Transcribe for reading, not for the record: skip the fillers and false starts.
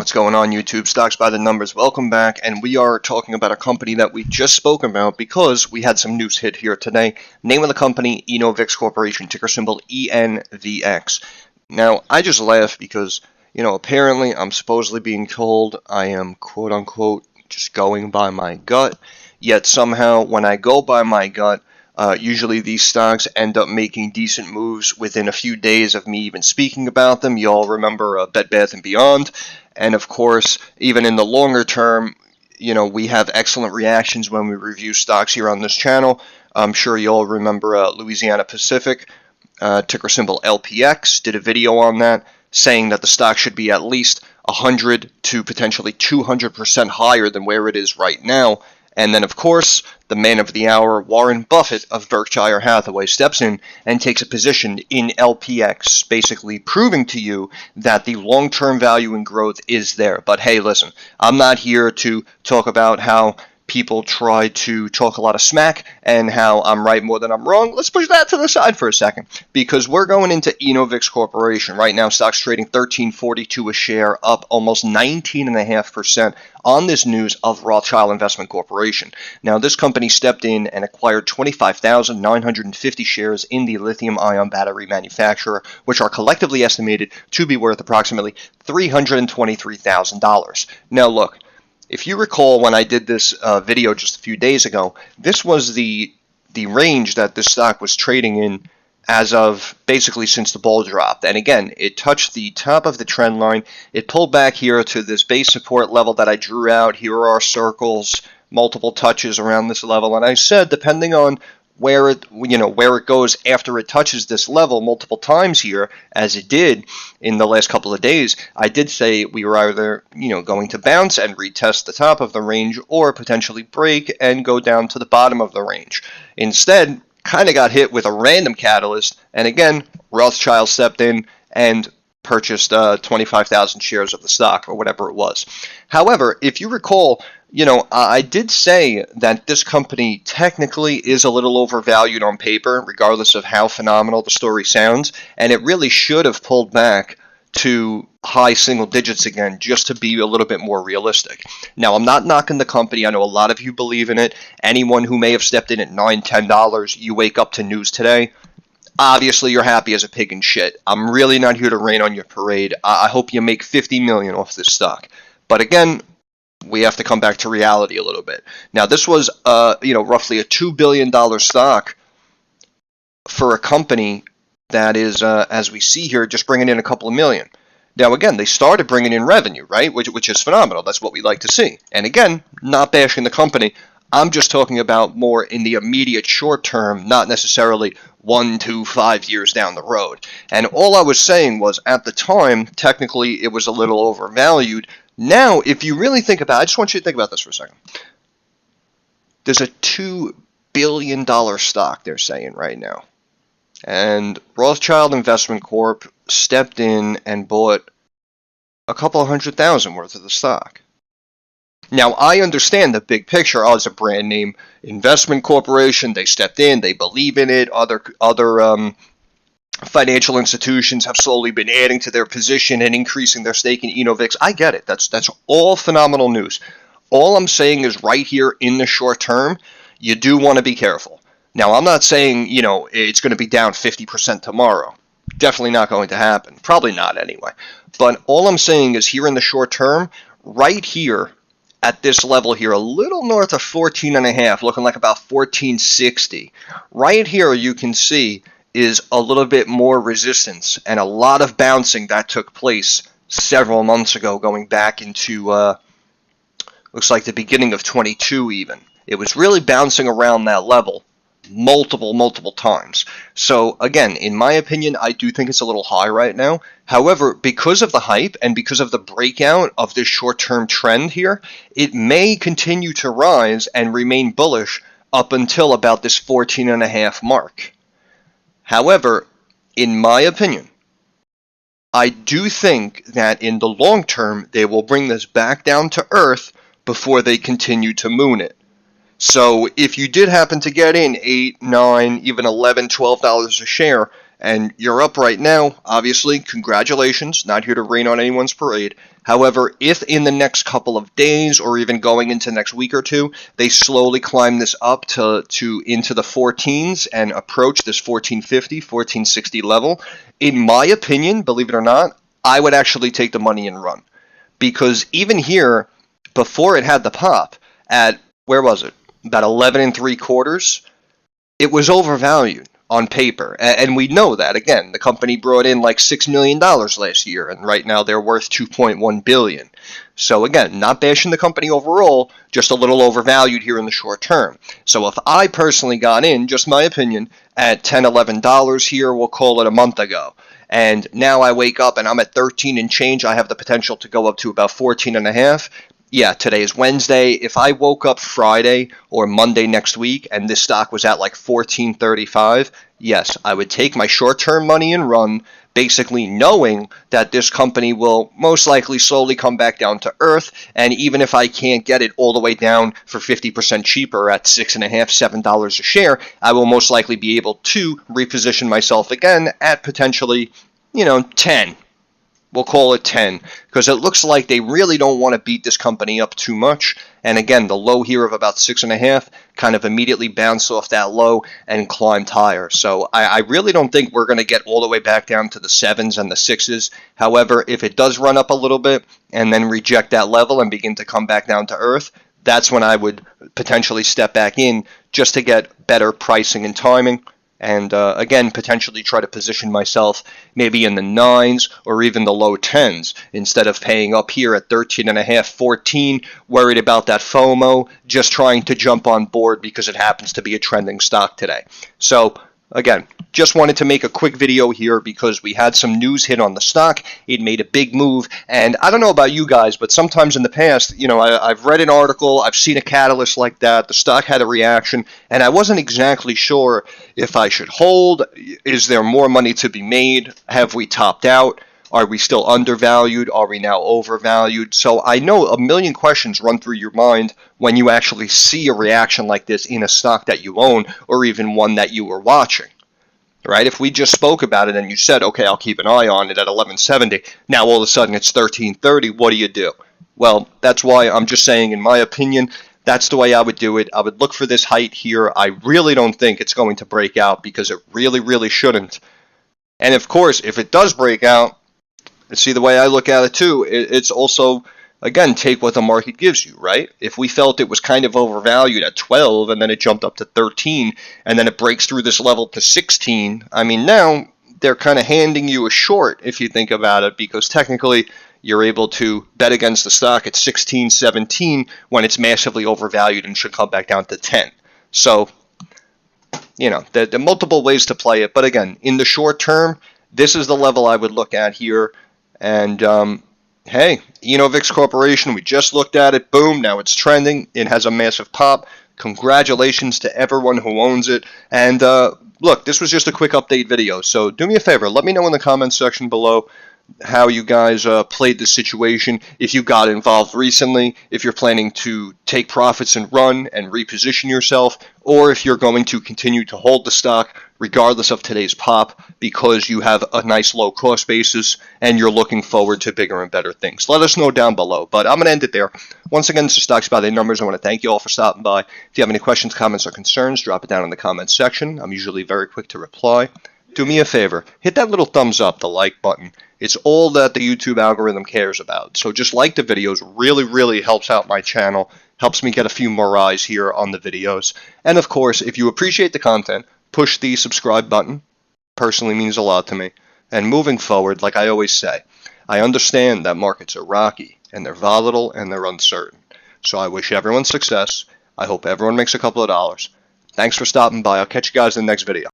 What's going on, YouTube? Stocks by the Numbers. Welcome back, and we are talking about a company that we just spoke about because we had some news hit here today. Name of the company, Enovix Corporation, ticker symbol ENVX. Now, I just laugh because, apparently I'm supposedly being told I am, quote-unquote, just going by my gut, yet somehow when I go by my gut, usually these stocks end up making decent moves within a few days of me even speaking about them. You all remember Bed Bath & Beyond. And of course, even in the longer term, we have excellent reactions when we review stocks here on this channel. I'm sure you all remember Louisiana Pacific, ticker symbol LPX, did a video on that saying that the stock should be at least 100 to potentially 200% higher than where it is right now. And then, of course, the man of the hour, Warren Buffett of Berkshire Hathaway, steps in and takes a position in LPX, basically proving to you that the long-term value and growth is there. But hey, listen, I'm not here to talk about how people try to talk a lot of smack and how I'm right more than I'm wrong. Let's push that to the side for a second, because we're going into Enovix Corporation. Right now, stock's trading $13.42 a share, up almost 19.5% on this news of Rothschild Investment Corporation. Now, this company stepped in and acquired 25,950 shares in the lithium-ion battery manufacturer, which are collectively estimated to be worth approximately $323,000. Now, look, if you recall when I did this video just a few days ago, this was the range that this stock was trading in as of basically since the ball dropped. And again, it touched the top of the trend line. It pulled back here to this base support level that I drew out. Here are our circles, multiple touches around this level. And I said, depending on where it goes after it touches this level multiple times here, as it did in the last couple of days, I did say we were either, going to bounce and retest the top of the range or potentially break and go down to the bottom of the range. Instead, kind of got hit with a random catalyst, and again, Rothschild stepped in and purchased 25,000 shares of the stock or whatever it was. However, if you recall, I did say that this company technically is a little overvalued on paper, regardless of how phenomenal the story sounds, and it really should have pulled back to high single digits again, just to be a little bit more realistic. Now, I'm not knocking the company. I know a lot of you believe in it. Anyone who may have stepped in at $9, $10, you wake up to news today, obviously you're happy as a pig in shit. I'm really not here to rain on your parade. I hope you make $50 million off this stock. But again, we have to come back to reality a little bit. Now, this was, roughly a $2 billion stock for a company that is, as we see here, just bringing in a couple of million. Now, again, they started bringing in revenue, right, which is phenomenal. That's what we like to see. And again, not bashing the company. I'm just talking about more in the immediate short term, not necessarily 1 to 5 years down the road. And all I was saying was, at the time, technically, it was a little overvalued. Now, if you really think about it, I just want you to think about this for a second. There's a $2 billion stock, they're saying right now. And Rothschild Investment Corp stepped in and bought a couple of $100,000 worth of the stock. Now, I understand the big picture. Oh, it's a brand name investment corporation. They stepped in. They believe in it. Other financial institutions have slowly been adding to their position and increasing their stake in Enovix. I get it. That's all phenomenal news. All I'm saying is right here in the short term, you do want to be careful. Now, I'm not saying, it's going to be down 50% tomorrow. Definitely not going to happen. Probably not anyway. But all I'm saying is here in the short term, right here at this level here, a little north of 14.5, looking like about 1460. Right here you can see is a little bit more resistance and a lot of bouncing that took place several months ago, going back into, looks like the beginning of 22 even. It was really bouncing around that level multiple times. So again, in my opinion, I do think it's a little high right now. However, because of the hype and because of the breakout of this short-term trend here, it may continue to rise and remain bullish up until about this 14.5 mark. However, in my opinion, I do think that in the long term, they will bring this back down to earth before they continue to moon it. So if you did happen to get in $8, $9, even $11, $12 a share, and you're up right now, obviously, congratulations. Not here to rain on anyone's parade. However, if in the next couple of days or even going into next week or two, they slowly climb this up to into the 14s and approach this 1450, 1460 level, in my opinion, believe it or not, I would actually take the money and run. Because even here, before it had the pop at, where was it? About 11 3/4, it was overvalued on paper. And we know that. Again, the company brought in like $6 million last year, and right now they're worth $2.1 billion. So again, not bashing the company overall, just a little overvalued here in the short term. So if I personally got in, just my opinion, at $10, $11 here, we'll call it a month ago, and now I wake up and I'm at 13 and change, I have the potential to go up to about 14 and a half. Yeah, today is Wednesday. If I woke up Friday or Monday next week and this stock was at like 14.35, yes, I would take my short-term money and run, basically knowing that this company will most likely slowly come back down to earth. And even if I can't get it all the way down for 50% cheaper at $6.50, $7 a share, I will most likely be able to reposition myself again at potentially, 10. We'll call it 10, because it looks like they really don't want to beat this company up too much. And again, the low here of about 6.5 kind of immediately bounced off that low and climbed higher. So I really don't think we're going to get all the way back down to the 7s and the 6s. However, if it does run up a little bit and then reject that level and begin to come back down to earth, that's when I would potentially step back in just to get better pricing and timing. And again, potentially try to position myself maybe in the 9s or even the low 10s instead of paying up here at 13.5, 14, worried about that FOMO, just trying to jump on board because it happens to be a trending stock today. So again, just wanted to make a quick video here because we had some news hit on the stock. It made a big move, and I don't know about you guys, but sometimes in the past, I've read an article, I've seen a catalyst like that, the stock had a reaction, and I wasn't exactly sure if I should hold. Is there more money to be made? Have we topped out? Are we still undervalued? Are we now overvalued? So I know a million questions run through your mind when you actually see a reaction like this in a stock that you own or even one that you were watching, right? If we just spoke about it and you said, okay, I'll keep an eye on it at 11.70, now all of a sudden it's 13.30, what do you do? Well, that's why I'm just saying, in my opinion, that's the way I would do it. I would look for this height here. I really don't think it's going to break out because it really, really shouldn't. And of course, if it does break out, see, the way I look at it too, it's also, again, take what the market gives you, right? If we felt it was kind of overvalued at 12 and then it jumped up to 13 and then it breaks through this level to 16, I mean, now they're kind of handing you a short if you think about it, because technically you're able to bet against the stock at 16, 17 when it's massively overvalued and should come back down to 10. So, there are multiple ways to play it. But again, in the short term, this is the level I would look at here. And hey, Enovix Corporation, we just looked at it. Boom, now it's trending. It has a massive pop. Congratulations to everyone who owns it. And look, this was just a quick update video. So do me a favor, let me know in the comments section below how you guys played this situation, if you got involved recently, if you're planning to take profits and run and reposition yourself, or if you're going to continue to hold the stock regardless of today's pop because you have a nice low cost basis and you're looking forward to bigger and better things. Let us know down below. But I'm going to end it there. Once again, this is Stocks by the Numbers. I want to thank you all for stopping by. If you have any questions, comments, or concerns, drop it down in the comments section. I'm usually very quick to reply. Do me a favor, hit that little thumbs up, the like button. It's all that the YouTube algorithm cares about. So just like the videos, really, really helps out my channel, helps me get a few more eyes here on the videos. And of course, if you appreciate the content, push the subscribe button. Personally means a lot to me. And moving forward, like I always say, I understand that markets are rocky, and they're volatile, and they're uncertain. So I wish everyone success. I hope everyone makes a couple of dollars. Thanks for stopping by. I'll catch you guys in the next video.